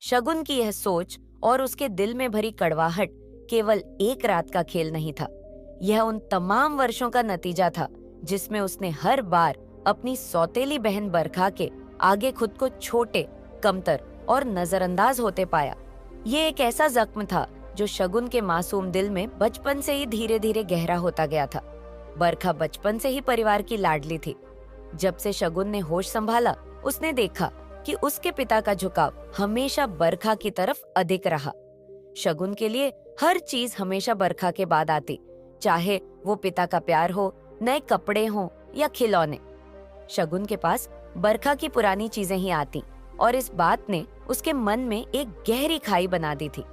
शगुन की यह सोच और उसके दिल में भरी कड़वाहट केवल एक रात का खेल नहीं था। यह उन तमाम वर्षों का नतीजा था जिसमें उसने हर बार अपनी सौतेली बहन बरखा के आगे खुद को छोटे, कमतर और नजरअंदाज होते पाया। ये एक ऐसा जख्म था जो शगुन के मासूम दिल में बचपन से ही धीरे धीरे गहरा होता गया था। बरखा बचपन से ही परिवार की लाडली थी। जब से शगुन ने होश संभाला, उसने देखा कि उसके पिता का झुकाव हमेशा बरखा की तरफ अधिक रहा। शगुन के लिए हर चीज हमेशा बरखा के बाद आती, चाहे वो पिता का प्यार हो, नए कपड़े हो या खिलौने। शगुन के पास बरखा की पुरानी चीजें ही आती और इस बात ने उसके मन में एक गहरी खाई बना दी थी।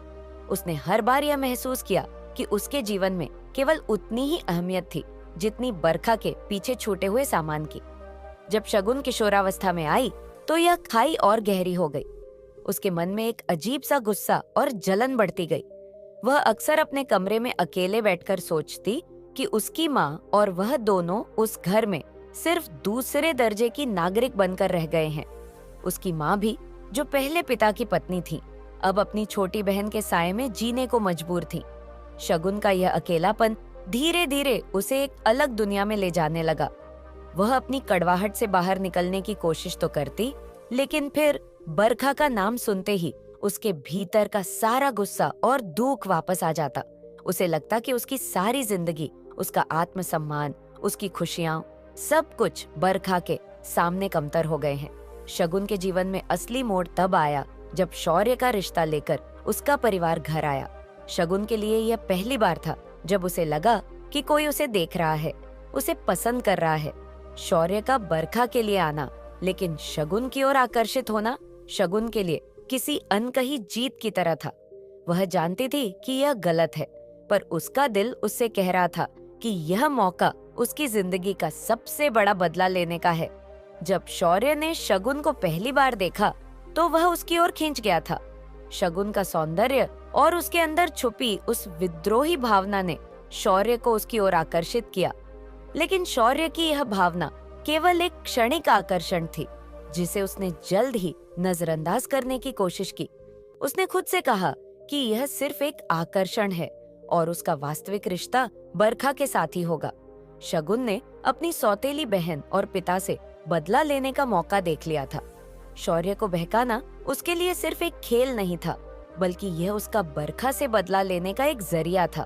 उसने हर बार यह महसूस किया कि उसके जीवन में केवल उतनी ही अहमियत थी जितनी बरखा के पीछे छूटे हुए सामान की। जब शगुन किशोरावस्था में आई तो यह खाई और गहरी हो गई। उसके मन में एक अजीब सा गुस्सा और जलन बढ़ती गई। वह अक्सर अपने कमरे में अकेले बैठकर सोचती कि उसकी माँ और वह दोनों उस घर में सिर्फ दूसरे दर्जे की नागरिक बनकर रह गए हैं। उसकी माँ भी, जो पहले पिता की पत्नी थी, अब अपनी छोटी बहन के साये में जीने को मजबूर थी। शगुन का यह अकेलापन धीरे धीरे उसे एक अलग दुनिया में ले जाने लगा। वह अपनी कड़वाहट से बाहर निकलने की कोशिश तो करती, लेकिन फिर बरखा का नाम सुनते ही उसके भीतर का सारा गुस्सा और दुख वापस आ जाता। उसे लगता कि उसकी सारी जिंदगी, उसका आत्मसम्मान, उसकी खुशियां, सब कुछ बरखा के सामने कमतर हो गए हैं। शगुन के जीवन में असली मोड़ तब आया जब शौर्य का रिश्ता लेकर उसका परिवार घर आया। शगुन के लिए यह पहली बार था जब उसे लगा कि कोई उसे देख रहा है, उसे पसंद कर रहा है। शौर्य का बरखा के लिए आना, लेकिन शगुन की ओर आकर्षित होना शगुन के लिए किसी अनकही जीत की तरह था। वह जानती थी कि यह गलत है, पर उसका दिल उससे कह रहा था कि यह मौका उसकी जिंदगी का सबसे बड़ा बदला लेने का है। जब शौर्य ने शगुन को पहली बार देखा तो वह उसकी ओर खींच गया था। शगुन का सौंदर्य और उसके अंदर छुपी उस विद्रोही भावना ने शौर्य को उसकी ओर आकर्षित किया। लेकिन शौर्य की यह भावना केवल एक क्षणिक आकर्षण थी, जिसे उसने जल्द ही नजरअंदाज करने की कोशिश की। उसने खुद से कहा कि यह सिर्फ एक आकर्षण है और उसका वास्तविक रिश्ता बरखा के साथ ही होगा। शगुन ने अपनी सौतेली बहन और पिता से बदला लेने का मौका देख लिया था। शौर्य को बहकाना उसके लिए सिर्फ एक खेल नहीं था, बल्कि यह उसका बरखा से बदला लेने का एक जरिया था।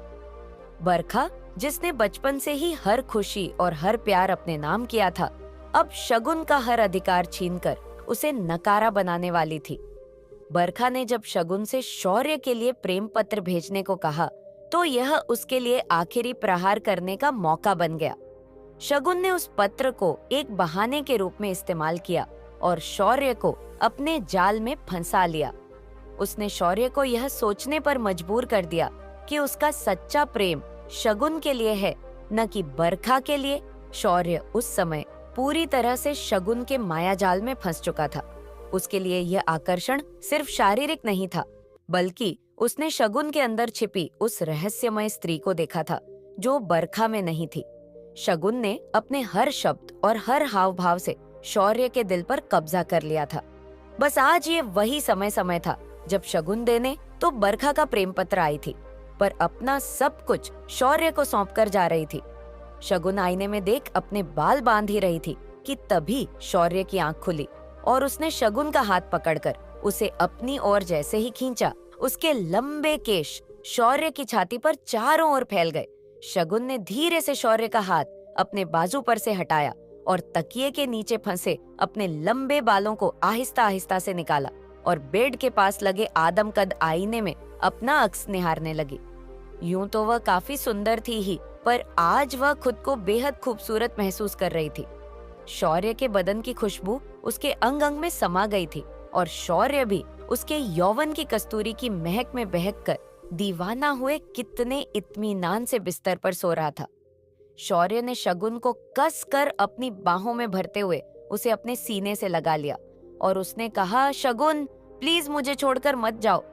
बरखा, जिसने बचपन से ही हर खुशी और हर प्यार अपने नाम किया था, अब शगुन का हर अधिकार छीनकर उसे नकारा बनाने वाली थी। बरखा ने जब शगुन से शौर्य के लिए प्रेम पत्र भेजने को कहा, तो यह उसके लिए आखिरी प्रहार करने का मौका बन गया। शगुन ने उस पत्र को एक बहाने के रूप में इस्तेमाल किया और शौर्य को अपने जाल में फंसा लिया। उसने शौर्य को यह सोचने पर मजबूर कर दिया कि उसका सच्चा प्रेम शगुन के लिए है, न कि बरखा के लिए। शौर्य उस समय पूरी तरह से शगुन के मायाजाल में फंस चुका था। उसके लिए यह आकर्षण सिर्फ शारीरिक नहीं था, बल्कि उसने शगुन के अंदर छिपी उस रहस्यमय स्त्री को देखा था जो बरखा में नहीं थी। शगुन ने अपने हर शब्द और हर हाव भाव से शौर्य के दिल पर कब्जा कर लिया था। बस आज ये वही समय था जब शगुन देने तो बरखा का प्रेम पत्र आई थी, पर अपना सब कुछ शौर्य को सौंपकर जा रही थी। शगुन आईने में देख अपने बाल बांध ही रही थी कि तभी शौर्य की आंख खुली और उसने शगुन का हाथ पकड़कर उसे अपनी ओर जैसे ही खींचा, उसके लंबे केश शौर्य की छाती पर चारों ओर फैल गए। शगुन ने धीरे से शौर्य का हाथ अपने बाजू पर से हटाया और तकिए के नीचे फंसे अपने लंबे बालों को आहिस्ता आहिस्ता से निकाला और बेड के पास लगे आदमकद आईने में अपना अक्स निहारने लगी। यूं तो वह काफी सुंदर थी ही, पर आज वह खुद को बेहद खूबसूरत महसूस कर रही थी। शौर्य के बदन की खुशबू उसके अंग अंग में समा गई थी और शौर्य भी उसके यौवन की कस्तूरी की महक में बहककर दीवाना हुए कितने इत्मीनान से बिस्तर पर सो रहा था। शौर्य ने शगुन को कस कर अपनी बाहों में भरते हुए उसे अपने सीने से लगा लिया और उसने कहा, शगुन, प्लीज मुझे छोड़कर मत जाओ।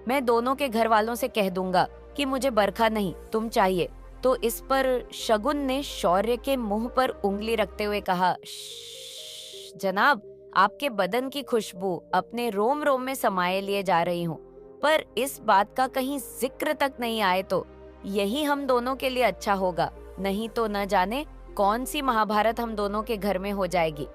मैं दोनों के घर वालों से कह दूंगा कि मुझे बरखा नहीं, तुम चाहिए। तो इस पर शगुन ने शौर्य के मुंह पर उंगली रखते हुए कहा, जनाब, आपके बदन की खुशबू अपने रोम रोम में समाये लिए जा रही हूँ, पर इस बात का कहीं जिक्र तक नहीं आए तो यही हम दोनों के लिए अच्छा होगा, नहीं तो न जाने कौन सी महाभारत हम दोनों के घर में हो जाएगी।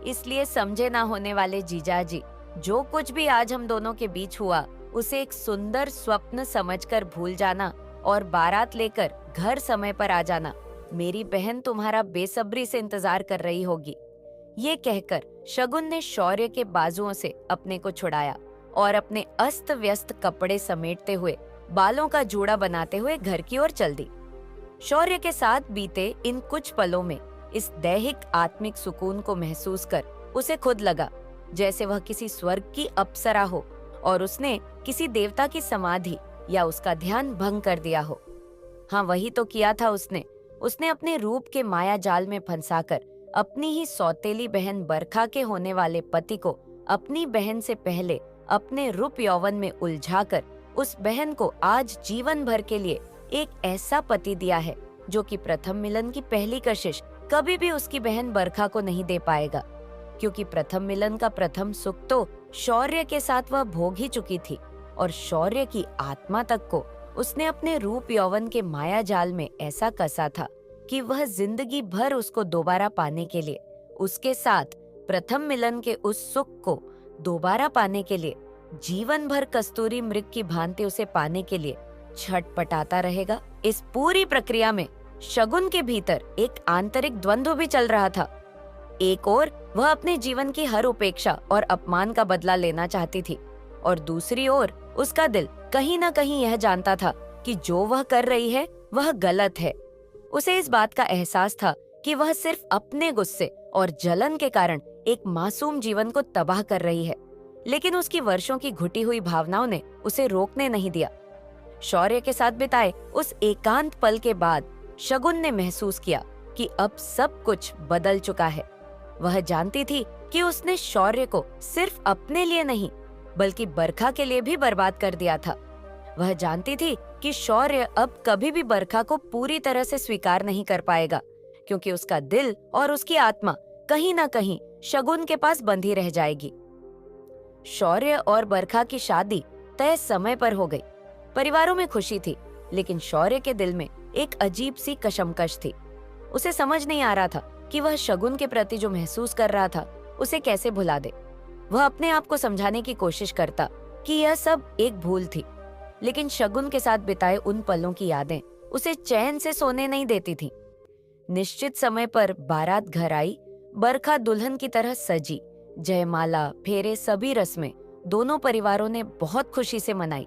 इसलिए समझे ना होने वाले जीजाजी, जो कुछ भी आज हम दोनों के बीच हुआ उसे एक सुंदर स्वप्न समझकर भूल जाना और बारात लेकर घर समय पर आ जाना। मेरी बहन तुम्हारा बेसब्री से इंतजार कर रही होगी। ये कहकर शगुन ने शौर्य के बाजुओं से अपने को छुड़ाया और अपने अस्त व्यस्त कपड़े समेटते हुए, बालों का जूड़ा बनाते हुए घर की ओर चल दी। शौर्य के साथ बीते इन कुछ पलों में इस दैहिक आत्मिक सुकून को महसूस कर उसे खुद लगा जैसे वह किसी स्वर्ग की अप्सरा हो और उसने किसी देवता की समाधि या उसका ध्यान भंग कर दिया हो। हाँ, वही तो किया था उसने। उसने अपने रूप के माया जाल में फंसाकर अपनी ही सौतेली बहन बरखा के होने वाले पति को अपनी बहन से पहले अपने रूप यौवन में उलझाकर उस बहन को आज जीवन भर के लिए एक ऐसा पति दिया है जो कि प्रथम मिलन की पहली कशिश कभी भी उसकी बहन बरखा को नहीं दे पाएगा, क्योंकि प्रथम मिलन का प्रथम सुख तो शौर्य के साथ वह भोग ही चुकी थी और शौर्य की आत्मा तक को उसने अपने रूप यौवन के माया जाल में ऐसा कसा था कि वह जिंदगी भर उसको दोबारा पाने के लिए, उसके साथ प्रथम मिलन के उस सुख को दोबारा पाने के लिए, जीवन भर कस्तूरी मृग की भांति उसे पाने के लिए छटपटाता रहेगा। इस पूरी प्रक्रिया में शगुन के भीतर एक आंतरिक द्वंद्व भी चल रहा था। एक ओर वह अपने जीवन की हर उपेक्षा और अपमान का बदला लेना चाहती थी और दूसरी ओर उसका दिल कहीं न कहीं यह जानता था कि जो वह कर रही है वह गलत है। उसे इस बात का एहसास था कि वह सिर्फ अपने गुस्से और जलन के कारण एक मासूम जीवन को तबाह कर रही है, लेकिन उसकी वर्षों की घुटी हुई भावनाओं ने उसे रोकने नहीं दिया। शौर्य के साथ बिताए उस एकांत पल के बाद शगुन ने महसूस किया कि अब सब कुछ बदल चुका है। वह जानती थी कि उसने शौर्य को सिर्फ अपने लिए नहीं बल्कि बरखा के लिए भी बर्बाद कर दिया था। वह जानती थी कि शौर्य अब कभी भी बरखा को पूरी तरह से स्वीकार नहीं कर पाएगा, क्योंकि उसका दिल और उसकी आत्मा कहीं ना कहीं शगुन के पास बंधी रह जाएगी। शौर्य और बरखा की शादी तय समय पर हो गई। परिवारों में खुशी थी, लेकिन शौर्य के दिल में एक अजीब सी कशमकश थी। उसे समझ नहीं आ रहा था कि वह शगुन के प्रति जो महसूस कर रहा था उसे कैसे भुला दे। वह अपने आप को समझाने की कोशिश करता कि यह सब एक भूल थी, लेकिन शगुन के साथ बिताए उन पलों की यादें उसे चैन से सोने नहीं देती थी। निश्चित समय पर बारात घर आई। बरखा दुल्हन की तरह सजी। जयमाला, फेरे, सभी रस्में दोनों परिवारों ने बहुत खुशी से मनाई।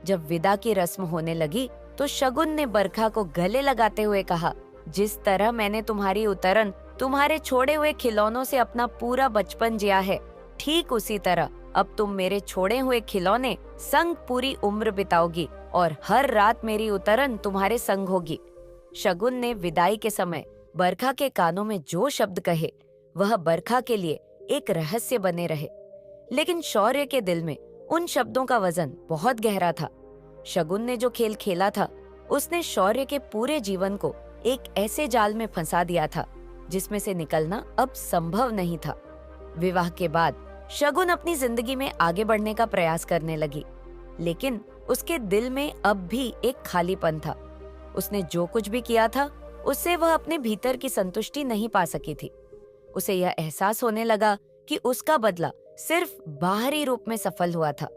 जब विदा की रस्म होने लगी तो शगुन ने बरखा को गले लगाते हुए कहा, जिस तरह मैंने तुम्हारी उतरन तुम्हारे छोड़े हुए खिलौनों से अपना पूरा बचपन जिया है, ठीक उसी तरह अब तुम मेरे छोड़े हुए खिलौने संग पूरी उम्र बिताओगी और हर रात मेरी उतरन तुम्हारे संग होगी। शगुन ने विदाई के समय बरखा के कानों में जो शब्द कहे वह बरखा के लिए एक रहस्य बने रहे, लेकिन शौर्य के दिल में उन शब्दों का वजन बहुत गहरा था। शगुन ने जो खेल खेला था उसने शौर्य के पूरे जीवन को एक ऐसे जाल में फंसा दिया था जिसमें से निकलना अब संभव नहीं था। विवाह के बाद शगुन अपनी जिंदगी में आगे बढ़ने का प्रयास करने लगी, लेकिन उसके दिल में अब भी एक खालीपन था। उसने जो कुछ भी किया था उससे वह अपने भीतर की संतुष्टि नहीं पा सकी थी। उसे यह एहसास होने लगा कि उसका बदला सिर्फ बाहरी रूप में सफल हुआ था,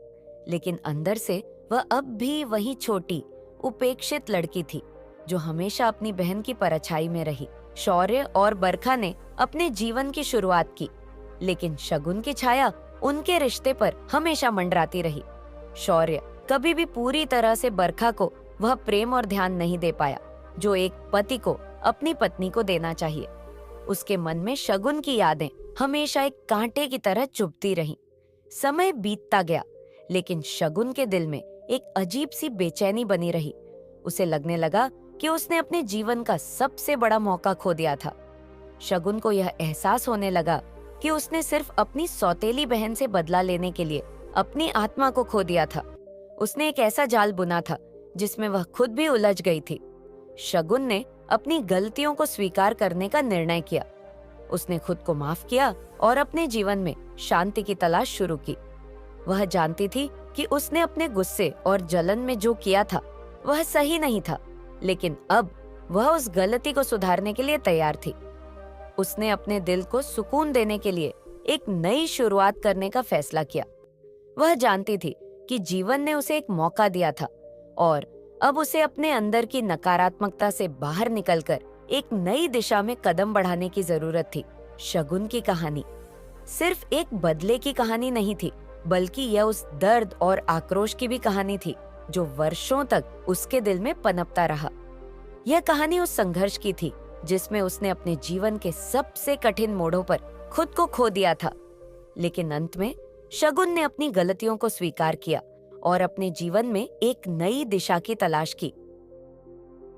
लेकिन अंदर से वह अब भी वही छोटी उपेक्षित लड़की थी जो हमेशा अपनी बहन की परछाई में रही। शौर्य और बरखा ने अपने जीवन की शुरुआत की, लेकिन शगुन की छाया उनके रिश्ते पर हमेशा मंडराती रही। शौर्य कभी भी पूरी तरह से बरखा को वह प्रेम और ध्यान नहीं दे पाया जो एक पति को अपनी पत्नी को देना चाहिए। उसके मन में शगुन की यादें हमेशा एक कांटे की तरह चुभती रहीं। समय बीतता गया, लेकिन शगुन के दिल में एक अजीब सी बेचैनी बनी रही। उसे लगने लगा कि उसने अपने जीवन का सबसे बड़ा मौका खो दिया था। शगुन को यह एहसास होने लगा कि उसने सिर्फ अपनी सौतेली बहन से बदला लेने के लिए अपनी आत्मा को खो दिया था। उसने एक ऐसा जाल बुना था जिसमें वह खुद भी उलझ गई थी। शगुन ने अपनी गलतियों को स्वीकार करने का निर्णय किया। उसने खुद को माफ किया और अपने जीवन में शांति की तलाश शुरू की। वह जानती थी कि उसने अपने गुस्से और जलन में जो किया था वह सही नहीं था, लेकिन अब वह उस गलती को सुधारने के लिए तैयार थी। उसने अपने दिल को सुकून देने के लिए एक नई शुरुआत करने का फैसला किया। वह जानती थी कि जीवन ने उसे एक मौका दिया था और अब उसे अपने अंदर की नकारात्मकता से बाहर निकलकर एक नई दिशा में कदम बढ़ाने की जरूरत थी। शगुन की कहानी सिर्फ एक बदले की कहानी नहीं थी, बल्कि यह उस दर्द और आक्रोश की भी कहानी थी जो वर्षों तक उसके दिल में पनपता रहा। यह कहानी उस संघर्ष की थी जिसमें उसने अपने जीवन के सबसे कठिन मोड़ों पर खुद को खो दिया था, लेकिन अंत में शगुन ने अपनी गलतियों को स्वीकार किया और अपने जीवन में एक नई दिशा की तलाश की।